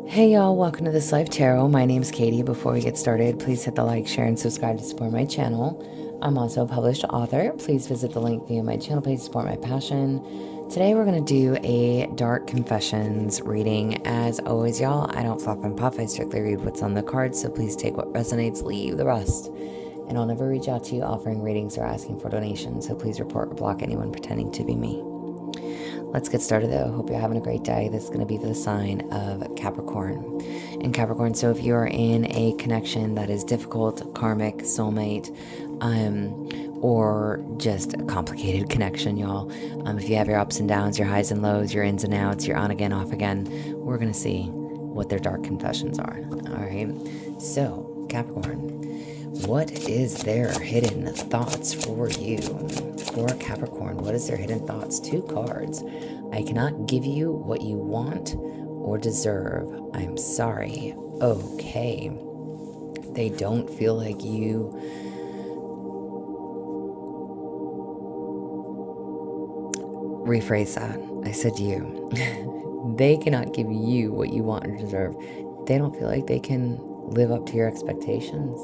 Hey y'all, welcome to This Life Tarot. My name's Katie. Before we get started, please hit the like, share, and subscribe to support my channel. I'm also a published author. Please visit the link via my channel page to support my passion. Today we're going to do a dark confessions reading. As always, y'all, I don't fluff and puff. I strictly read what's on the cards, so please take what resonates, leave the rest. And I'll never reach out to you offering readings or asking for donations, so please report or block anyone pretending to be me. Let's get started though. Hope you're having a great day. This is going to be for the sign of Capricorn. And Capricorn, so if you're in a connection that is difficult, karmic, soulmate, or just a complicated connection, y'all. If you have your ups and downs, your highs and lows, your ins and outs, your on again, off again, we're going to see what their dark confessions are. All right. So Capricorn, what is their hidden thoughts for you? For Capricorn, what is their hidden thoughts? 2 cards. I cannot give you what you want or deserve. I'm sorry. Okay. They don't feel like you. Rephrase that. I said you. They cannot give you what you want or deserve. They don't feel like they can live up to your expectations.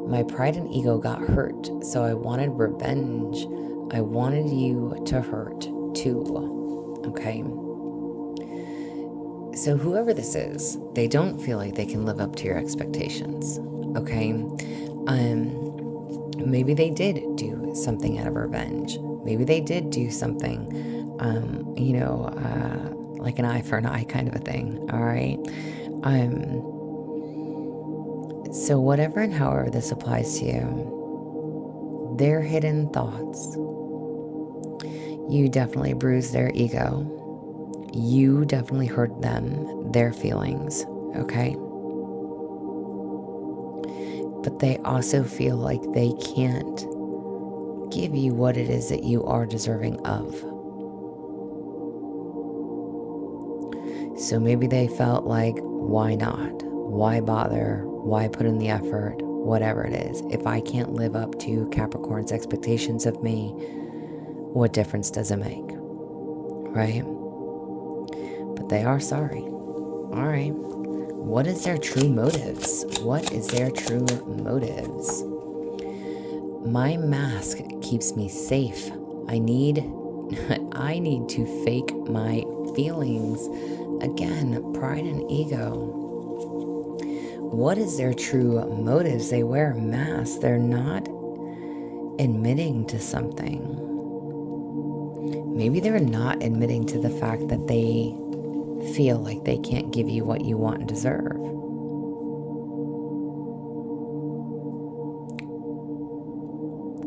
My pride and ego got hurt, so I wanted revenge. I wanted you to hurt too. Okay? So whoever this is, they don't feel like they can live up to your expectations. Okay? Maybe they did do something out of revenge. Maybe they did do something, like an eye for an eye kind of a thing. All right? So whatever and however this applies to you, their hidden thoughts, you definitely bruised their ego. You definitely hurt them, their feelings, okay? But they also feel like they can't give you what it is that you are deserving of. So maybe they felt like, why not? Why bother? Why put in the effort? Whatever it is. If I can't live up to Capricorn's expectations of me, what difference does it make? Right? But they are sorry. All right. What is their true motives? What is their true motives? My mask keeps me safe. I need to fake my feelings. Again, pride and ego. What is their true motives? They wear a mask. They're not admitting to something. Maybe they're not admitting to the fact that they feel like they can't give you what you want and deserve.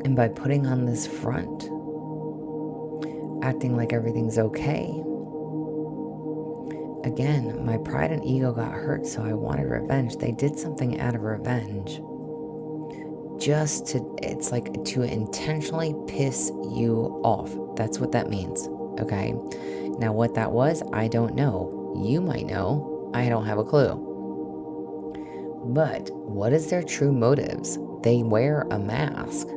And by putting on this front, acting like everything's okay, again, my pride and ego got hurt, so I wanted revenge. They did something out of revenge. It's like to intentionally piss you off. That's what that means, okay? Now, what that was, I don't know. You might know. I don't have a clue. But what is their true motives? They wear a mask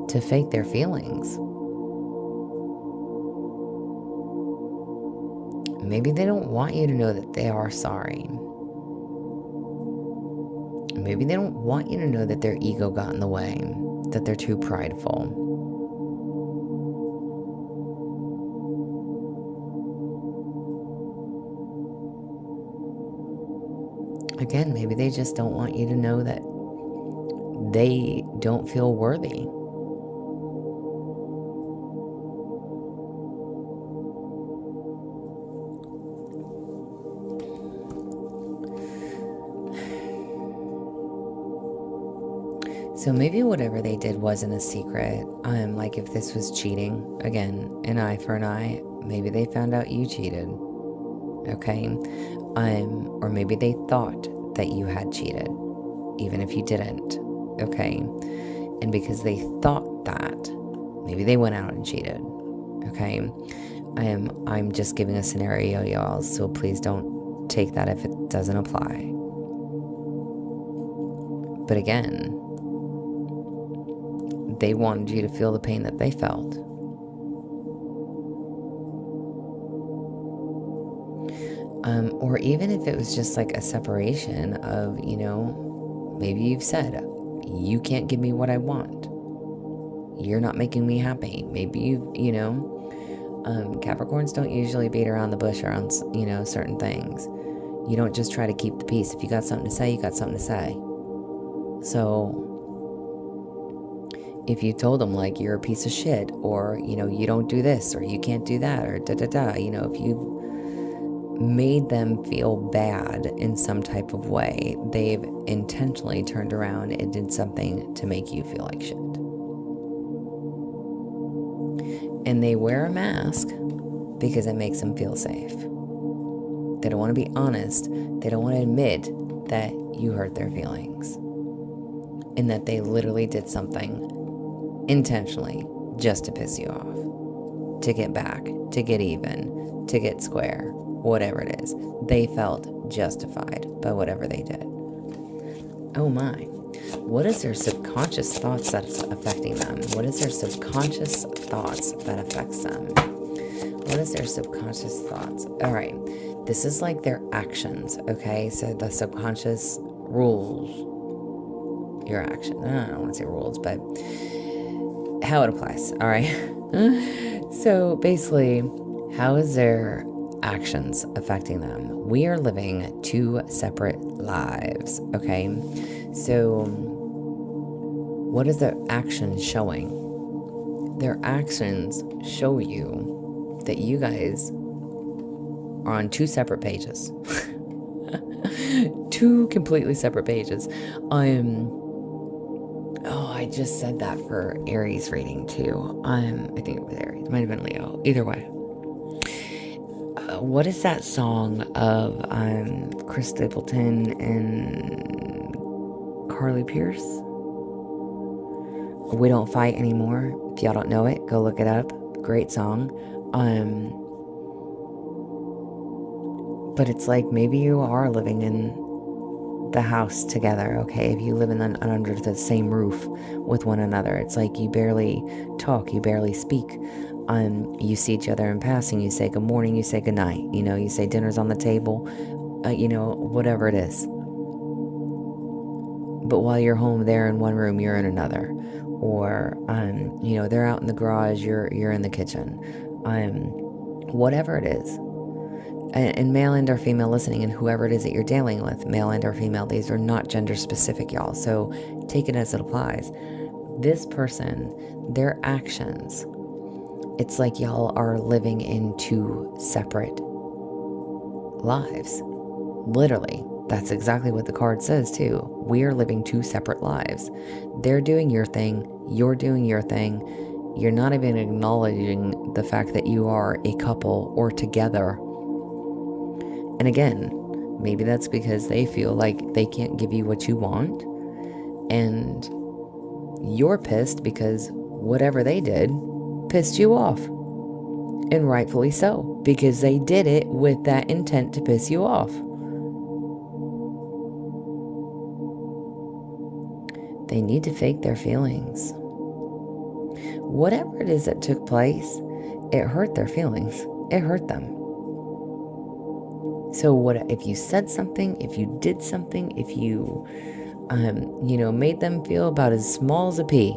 to fake their feelings. Maybe they don't want you to know that they are sorry. Maybe they don't want you to know that their ego got in the way, that they're too prideful. Again, maybe they just don't want you to know that they don't feel worthy. So maybe whatever they did wasn't a secret. Like if this was cheating, again, an eye for an eye, maybe they found out you cheated. Okay? Or maybe they thought that you had cheated, even if you didn't. Okay? And because they thought that, maybe they went out and cheated. Okay? I'm just giving a scenario, y'all, so please don't take that if it doesn't apply. But again, they wanted you to feel the pain that they felt. Or even if it was just like a separation of, maybe you've said, you can't give me what I want. You're not making me happy. Maybe Capricorns don't usually beat around the bush around, certain things. You don't just try to keep the peace. If you got something to say, you got something to say. So if you told them like you're a piece of shit, or, you don't do this, or you can't do that, or da-da-da, if you made them feel bad in some type of way, they've intentionally turned around and did something to make you feel like shit. And they wear a mask because it makes them feel safe. They don't want to be honest. They don't want to admit that you hurt their feelings and that they literally did something intentionally just to piss you off, to get back, to get even, to get square, whatever it is. They felt justified by whatever they did. Oh my. What is their subconscious thoughts that's affecting them? What is their subconscious thoughts that affects them? What is their subconscious thoughts? All right. This is like their actions, okay? So the subconscious rules your action. I don't want to say rules, but how it applies, all right? So basically, how is their actions affecting them? We are living two separate lives, okay? So what is their actions showing? Their actions show you that you guys are on two separate pages. Two completely separate pages. I just said that for Aries reading too. I think it was Aries. It might have been Leo. Either way. What is that song of Chris Stapleton and Carly Pierce? We Don't Fight Anymore. If y'all don't know it, go look it up. Great song. But it's like maybe you are living in the house together, okay? If you live under the same roof with one another, it's like you barely talk, you barely speak. You see each other in passing, you say good morning, you say good night, you say dinner's on the table, whatever it is. But while you're home, they're in one room, you're in another. Or, they're out in the garage, you're in the kitchen. Whatever it is. And male and or female listening, and whoever it is that you're dealing with, male and or female, these are not gender specific, y'all. So take it as it applies. This person, their actions, it's like y'all are living in two separate lives. Literally. That's exactly what the card says too. We are living two separate lives. They're doing your thing. You're doing your thing. You're not even acknowledging the fact that you are a couple or together. And again, maybe that's because they feel like they can't give you what you want. And you're pissed because whatever they did pissed you off. And rightfully so, because they did it with that intent to piss you off. They need to fake their feelings. Whatever it is that took place, it hurt their feelings. It hurt them. So what if you said something, if you did something, if you, made them feel about as small as a pea,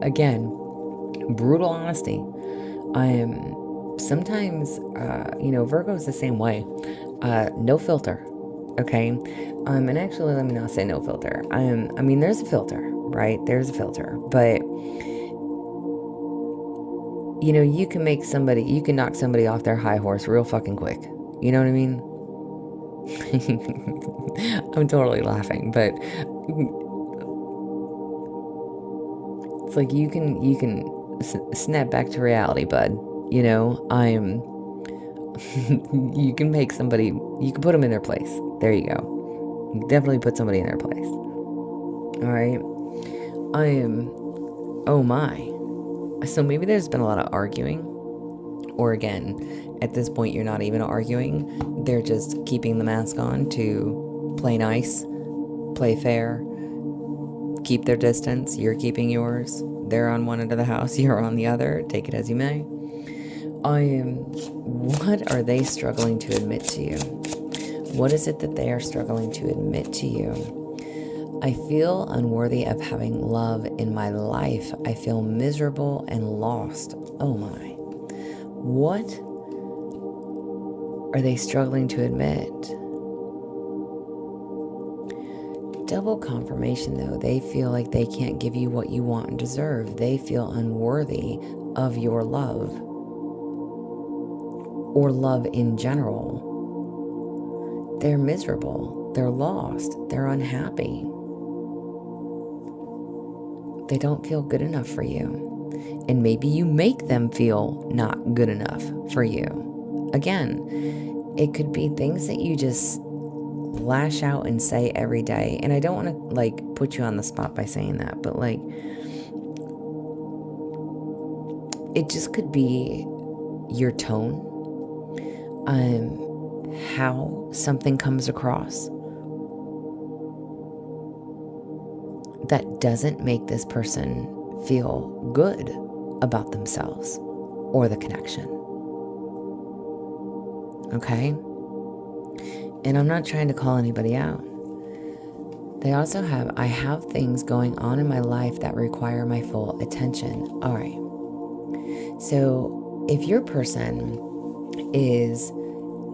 again, brutal honesty. Sometimes, Virgo's the same way. No filter. Okay. And actually, let me not say no filter. There's a filter, right? There's a filter, but you can knock somebody off their high horse real fucking quick. You know what I mean? I'm totally laughing, but it's like you can snap back to reality, bud. You can make somebody, you can put them in their place. There you go. You can definitely put somebody in their place. All right. Oh my. So maybe there's been a lot of arguing, or again, at this point, you're not even arguing. They're just keeping the mask on to play nice, play fair, keep their distance. You're keeping yours. They're on one end of the house. You're on the other. Take it as you may. What are they struggling to admit to you? What is it that they are struggling to admit to you? I feel unworthy of having love in my life. I feel miserable and lost. Oh my. What are they struggling to admit? Double confirmation though. They feel like they can't give you what you want and deserve. They feel unworthy of your love or love in general. They're miserable. They're lost. They're unhappy. They don't feel good enough for you. And maybe you make them feel not good enough for you. Again, it could be things that you just lash out and say every day. And I don't want to like put you on the spot by saying that, but like it just could be your tone, how something comes across that doesn't make this person feel good about themselves or the connection. Okay? And I'm not trying to call anybody out. They also I have things going on in my life that require my full attention. All right. So if your person is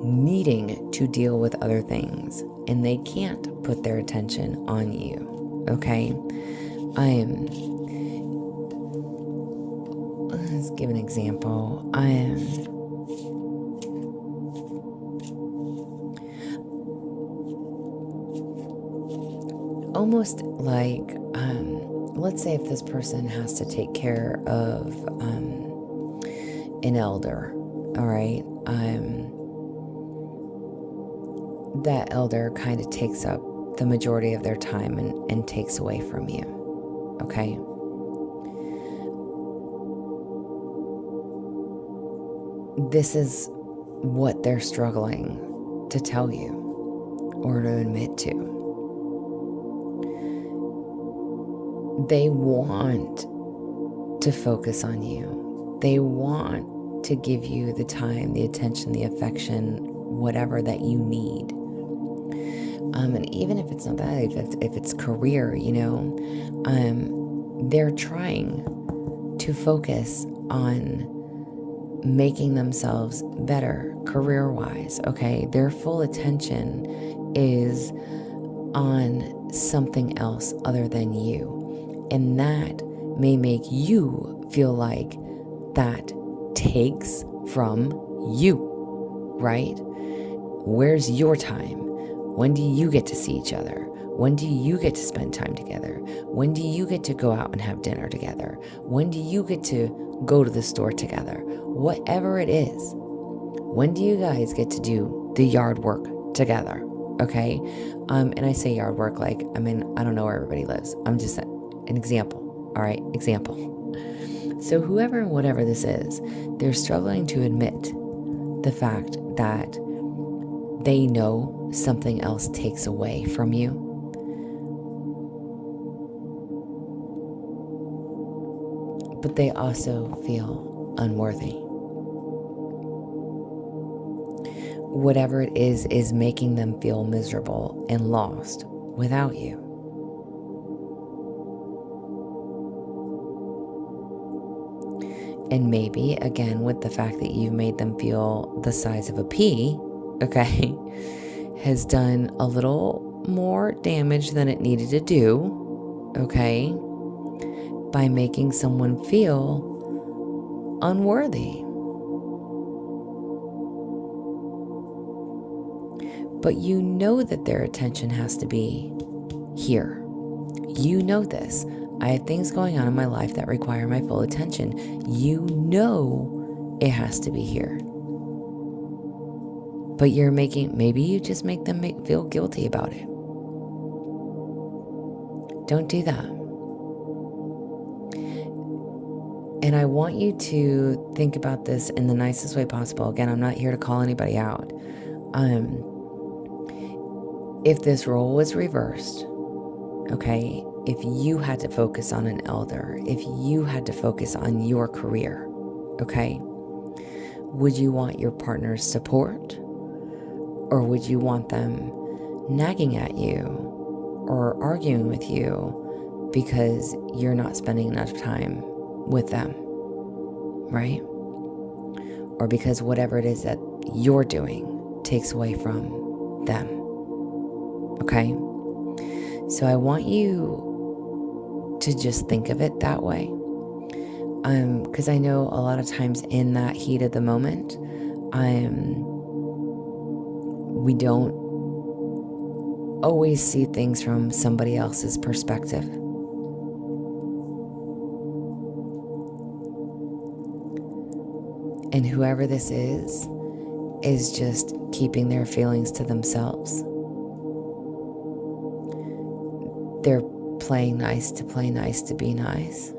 needing to deal with other things and they can't put their attention on you, okay? Let's give an example. Almost like, let's say if this person has to take care of an elder, all right? That elder kind of takes up the majority of their time and takes away from you, okay? This is what they're struggling to tell you or to admit to. They want to focus on you. They want to give you the time, the attention, the affection, whatever that you need. And even if it's not that, if it's career, you know, they're trying to focus on making themselves better career-wise, okay? Their full attention is on something else other than you. And that may make you feel like that takes from you, right? Where's your time? When do you get to see each other? When do you get to spend time together? When do you get to go out and have dinner together? When do you get to go to the store together? Whatever it is. When do you guys get to do the yard work together? Okay? And I say yard work like, I mean, I don't know where everybody lives. I'm just an example. All right? Example. So whoever and whatever this is, they're struggling to admit the fact that they know something else takes away from you. But they also feel unworthy. Whatever it is making them feel miserable and lost without you. And maybe, again, with the fact that you've made them feel the size of a pea, okay, has done a little more damage than it needed to do, okay, by making someone feel unworthy. But you know that their attention has to be here. You know this. I have things going on in my life that require my full attention. You know it has to be here. But maybe you just make them feel guilty about it. Don't do that. And I want you to think about this in the nicest way possible. Again, I'm not here to call anybody out. If this role was reversed, okay, if you had to focus on an elder, if you had to focus on your career, okay, Would you want your partner's support? Or would you want them nagging at you or arguing with you because you're not spending enough time with them, right? Or because whatever it is that you're doing takes away from them, okay? So I want you to just think of it that way. Because I know a lot of times in that heat of the moment, we don't always see things from somebody else's perspective. And whoever this is just keeping their feelings to themselves. They're playing nice to play nice to be nice.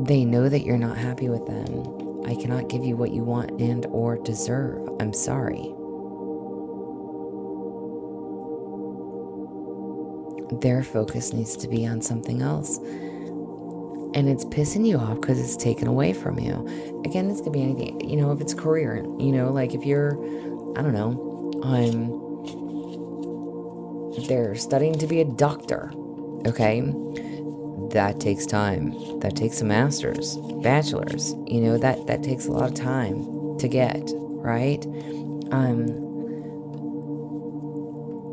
They know that you're not happy with them. I cannot give you what you want and or deserve. I'm sorry. Their focus needs to be on something else. And it's pissing you off because it's taken away from you. Again, this could be anything. If it's career, like if you're, I don't know, they're studying to be a doctor, okay? That takes time. That takes a master's, bachelor's. That takes a lot of time to get, right?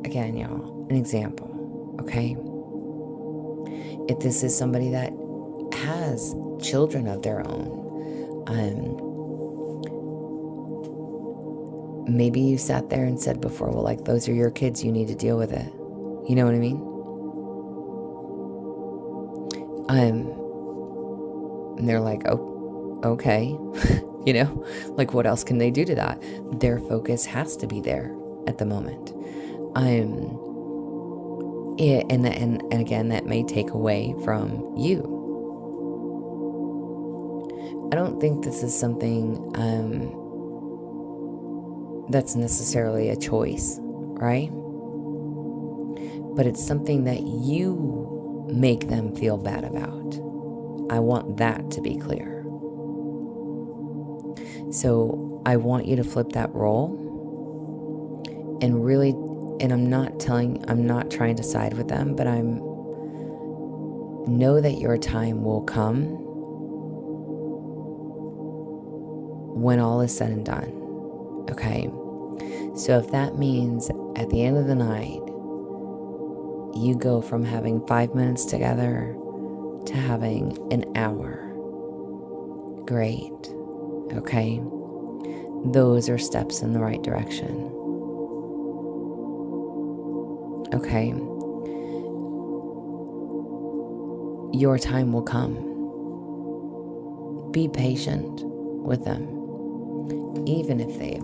Again, y'all, an example, okay? If this is somebody that has children of their own, maybe you sat there and said before, well, like, those are your kids, you need to deal with it. You know what I mean? And they're like, oh, okay. Like, what else can they do to that? Their focus has to be there at the moment. And again, that may take away from you. I don't think this is something that's necessarily a choice, right? But it's something that you make them feel bad about. I want that to be clear. So I want you to flip that role and really, and I'm not trying to side with them, but know that your time will come when all is said and done, okay? So if that means at the end of the night, you go from having 5 minutes together to having an hour, great, okay? Those are steps in the right direction, okay? Your time will come. Be patient with them, even if they've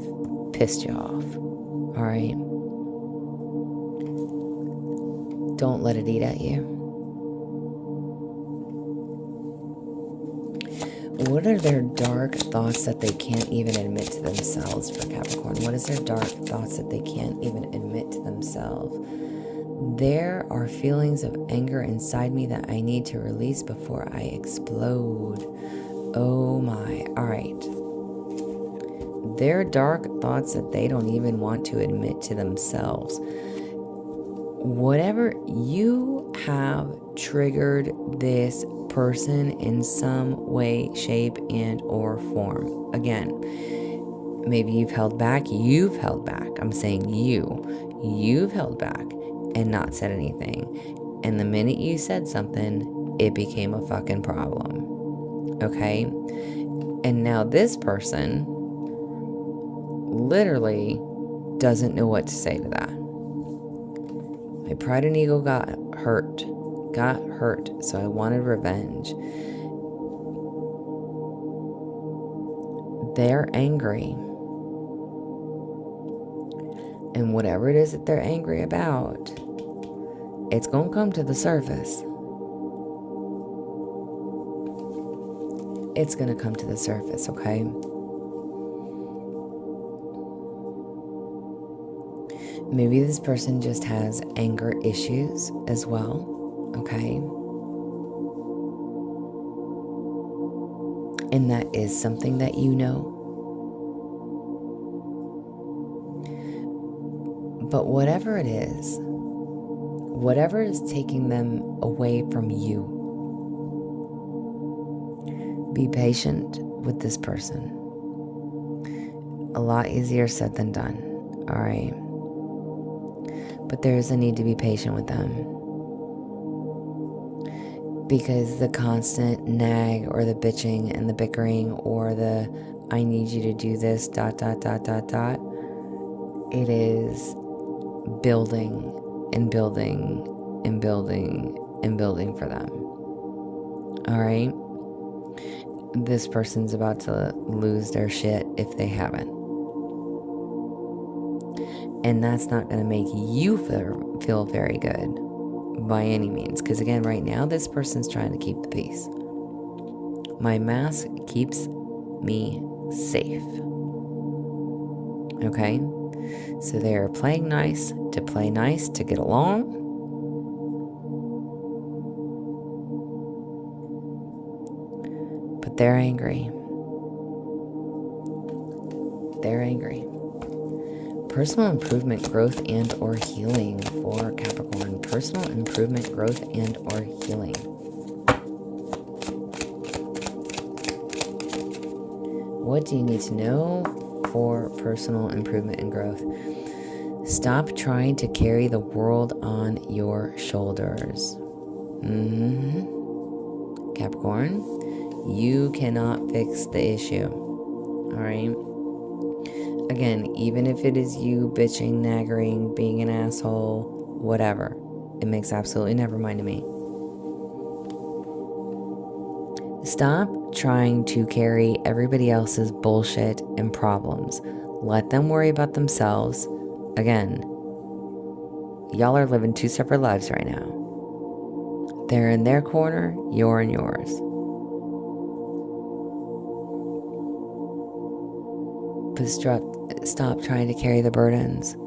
pissed you off, all right? Don't let it eat at you. What are their dark thoughts that they can't even admit to themselves for Capricorn? What is their dark thoughts that they can't even admit to themselves? There are feelings of anger inside me that I need to release before I explode. Oh my. All right. Their dark thoughts that they don't even want to admit to themselves. Whatever, you have triggered this person in some way, shape, and or form. Again, maybe you've held back. I'm saying you've held back and not said anything. And the minute you said something, it became a fucking problem. Okay? And now this person literally doesn't know what to say to that. My pride and ego got hurt, so I wanted revenge. They're angry. And whatever it is that they're angry about, it's going to come to the surface. It's going to come to the surface, okay? Maybe this person just has anger issues as well, okay? And that is something that you know. But whatever it is, whatever is taking them away from you, be patient with this person. A lot easier said than done, all right? But there's a need to be patient with them. Because the constant nag or the bitching and the bickering or the I need you to do this, ... it is building and building and building and building for them. All right? This person's about to lose their shit if they haven't. And that's not going to make you feel very good by any means. Because again, right now, this person's trying to keep the peace. My mask keeps me safe. Okay? So they are playing nice to play nice to get along. But they're angry. They're angry. Personal improvement, growth, and or healing for Capricorn. Personal improvement, growth, and or healing. What do you need to know for personal improvement and growth? Stop trying to carry the world on your shoulders. Capricorn, you cannot fix the issue. All right? Again, even if it is you bitching, nagging, being an asshole, whatever, it makes absolutely never mind to me. Stop trying to carry everybody else's bullshit and problems. Let them worry about themselves. Again, y'all are living two separate lives right now. They're in their corner, you're in yours. But stop trying to carry the burdens.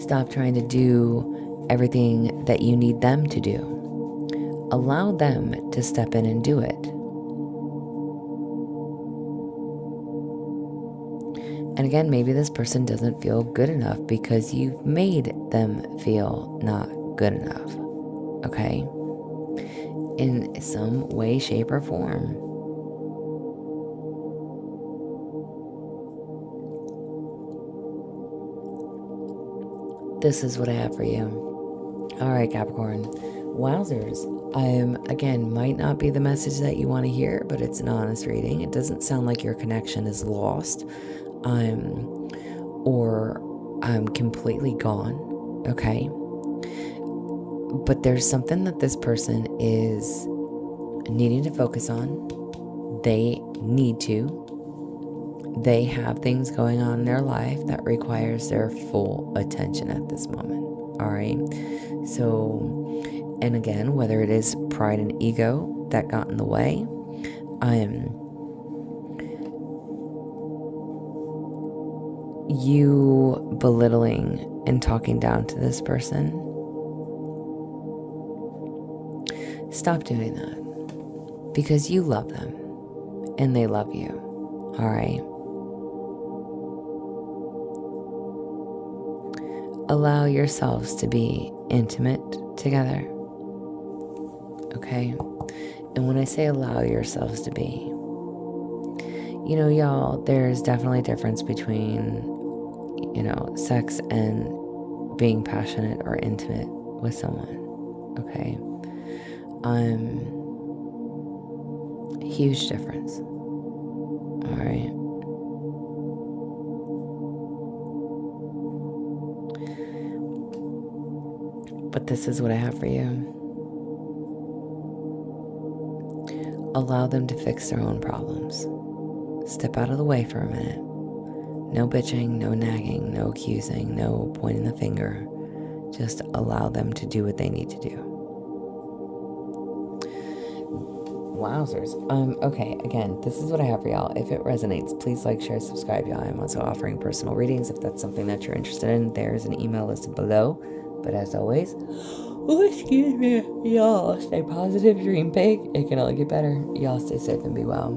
Stop trying to do everything that you need them to do. Allow them to step in and do it. And again, maybe this person doesn't feel good enough because you've made them feel not good enough. Okay? In some way, shape, or form. This is what I have for you. All right, Capricorn. Wowzers. Again, might not be the message that you want to hear, but it's an honest reading. It doesn't sound like your connection is lost. Or I'm completely gone. Okay? But there's something that this person is needing to focus on. They need to. They have things going on in their life that requires their full attention at this moment. All right. So, and again, whether it is pride and ego that got in the way, you belittling and talking down to this person, stop doing that because you love them and they love you. All right. Allow yourselves to be intimate together. Okay? And when I say allow yourselves to be, you know, y'all, there's definitely a difference between, you know, sex and being passionate or intimate with someone. Okay? Huge difference. All right? But this is what I have for you. Allow them to fix their own problems. Step out of the way for a minute. No bitching, no nagging, no accusing, no pointing the finger. Just allow them to do what they need to do. Wowzers. Okay, again, this is what I have for y'all. If it resonates, please like, share, subscribe, y'all. I'm also offering personal readings if that's something that you're interested in. There's an email listed below. But as always, excuse me, y'all stay positive, dream big. It can only get better. Y'all stay safe and be well.